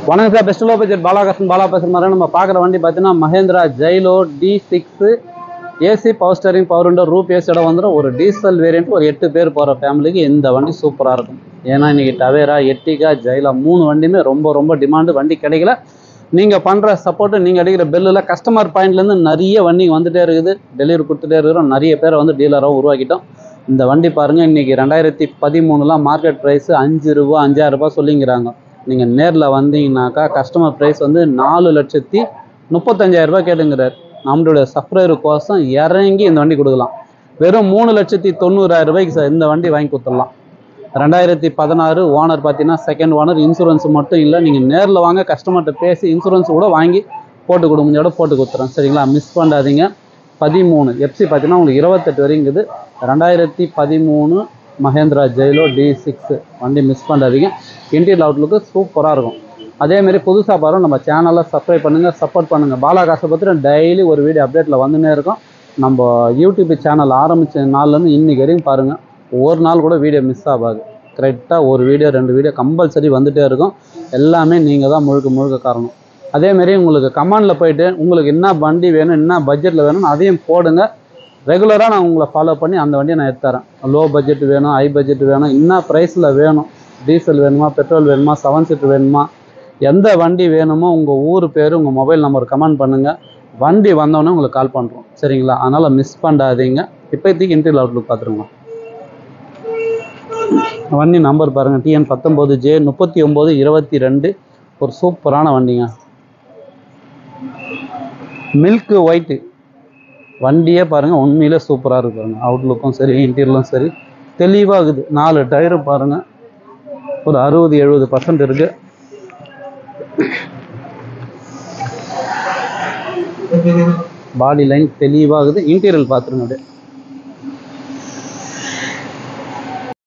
வணக்கம் sir, best low budget Balakrishnan Bala பேசுகிற மாதிரி நம்ம பார்க்குற வண்டி பார்த்தீங்கன்னா Mahindra Xylo D6 AC power steering power window roof ஏசியோட வந்துடும். ஒரு டீசல் வேரியண்ட், ஒரு 8 பேர் போகிற ஃபேமிலிக்கு இந்த வண்டி சூப்பராக இருக்கும். ஏன்னா இன்றைக்கி டவேரா, எர்டிகா, ஜைலா 3 வண்டியுமே ரொம்ப டிமாண்டு. வண்டி கிடைக்கல. நீங்கள் பண்ணுற சப்போர்ட்டு, நீங்கள் அடிக்கிற பெல்லில் கஸ்டமர் பாயிண்ட்லேருந்து நிறைய வண்டி வந்துகிட்டே இருக்குது. டெலிவரி கொடுத்துட்டே இருக்கிறோம். நிறைய பேரை வந்து டீலராகவும் உருவாக்கிட்டோம். இந்த வண்டி பாருங்கள், இன்றைக்கி 2013 மார்க்கெட் ப்ரைஸு 5 ரூபா 5000 ரூபா சொல்லிங்கிறாங்க. நீங்கள் நேரில் வந்தீங்கன்னாக்கா கஸ்டமர் ப்ரைஸ் வந்து 4,35,000 ரூபா கேட்டுங்கிறார். நம்மளுடைய சப்ஸ்கிரைபர் கோசம் இறங்கி இந்த வண்டி கொடுக்கலாம். வெறும் 3,90,000 ரூபாய்க்கு சார் இந்த வண்டி வாங்கி கொடுத்துடலாம். 2016 ஓனர் பார்த்தீங்கன்னா செகண்ட் ஓனர். இன்சூரன்ஸ் மட்டும் இல்லை, நீங்கள் நேரில் வாங்க, கஸ்டமர்கிட்ட பேசி இன்சூரன்ஸ் கூட வாங்கி போட்டு கொடுங்க, போட்டு கொடுத்துறேன். சரிங்களா, மிஸ் பண்ணாதீங்க. 13 எஃப்சி பார்த்தீங்கன்னா உங்களுக்கு 28 வரைக்குது. 2013 மஹேந்திரா ஜைலோ D6 வண்டி மிஸ் பண்ணாதீங்க. இன்டீரியர் அவுட்லுக்கு சூப்பராக இருக்கும். அதேமாரி புதுசாக பாருங்கள், நம்ம சேனலை சப்ஸ்கிரைப் பண்ணுங்கள், சப்போர்ட் பண்ணுங்கள். பாலாகாசை பற்றி டெய்லி ஒரு வீடியோ அப்டேட்டில் வந்துன்னே இருக்கும். நம்ம யூடியூப் சேனல் ஆரம்பித்த நாள்லேருந்து இன்றைக்கி வரைக்கும் பாருங்கள், ஒரு நாள் கூட வீடியோ மிஸ் ஆகாது. கரெக்டாக ஒரு வீடியோ 2 வீடியோ கம்பல்சரி வந்துகிட்டே இருக்கும். எல்லாமே நீங்கள் தான் முழுக்க காரணம். அதேமாரி உங்களுக்கு கமெண்டில் போய்ட்டு உங்களுக்கு என்ன வண்டி வேணும், என்ன பட்ஜெட்டில் வேணும்னு அதையும் போடுங்க. ரெகுலராக நான் உங்களை ஃபாலோ பண்ணி அந்த வண்டியை நான் எடுத்துறேன். லோ பட்ஜெட் வேணும், ஹை பட்ஜெட் வேணும், என்ன ப்ரைஸில் வேணும், டீசல் வேணுமா, பெட்ரோல் வேணுமா, 7 சீட்டர் வேணுமா, எந்த வண்டி வேணுமோ உங்கள் ஊர் பேர், உங்கள் மொபைல் நம்பர் கமெண்ட் பண்ணுங்கள். வண்டி வந்தோடனே உங்களுக்கு கால் பண்ணுறோம். சரிங்களா, அதனால் மிஸ் பண்ணாதீங்க. இப்போதைக்கு இன்டீரியர் அவுட்லுக் பார்த்துருங்க. வண்டி நம்பர் பாருங்கள், TN 19J 3922. ஒரு சூப்பரான வண்டிங்க. மில்க் ஒயிட்டு வண்டியே பாருங்கள், உண்மையிலே சூப்பராக இருக்கு பாருங்கள். அவுட்லுக்கும் சரி, இன்டீரியரும் சரி தெளிவாகுது. 4 டயரும் பாருங்கள், ஒரு 60-70% இருக்குது. பாடி லைன் தெளிவாகுது. இன்டீரியர் பார்த்துருங்க. அப்படியே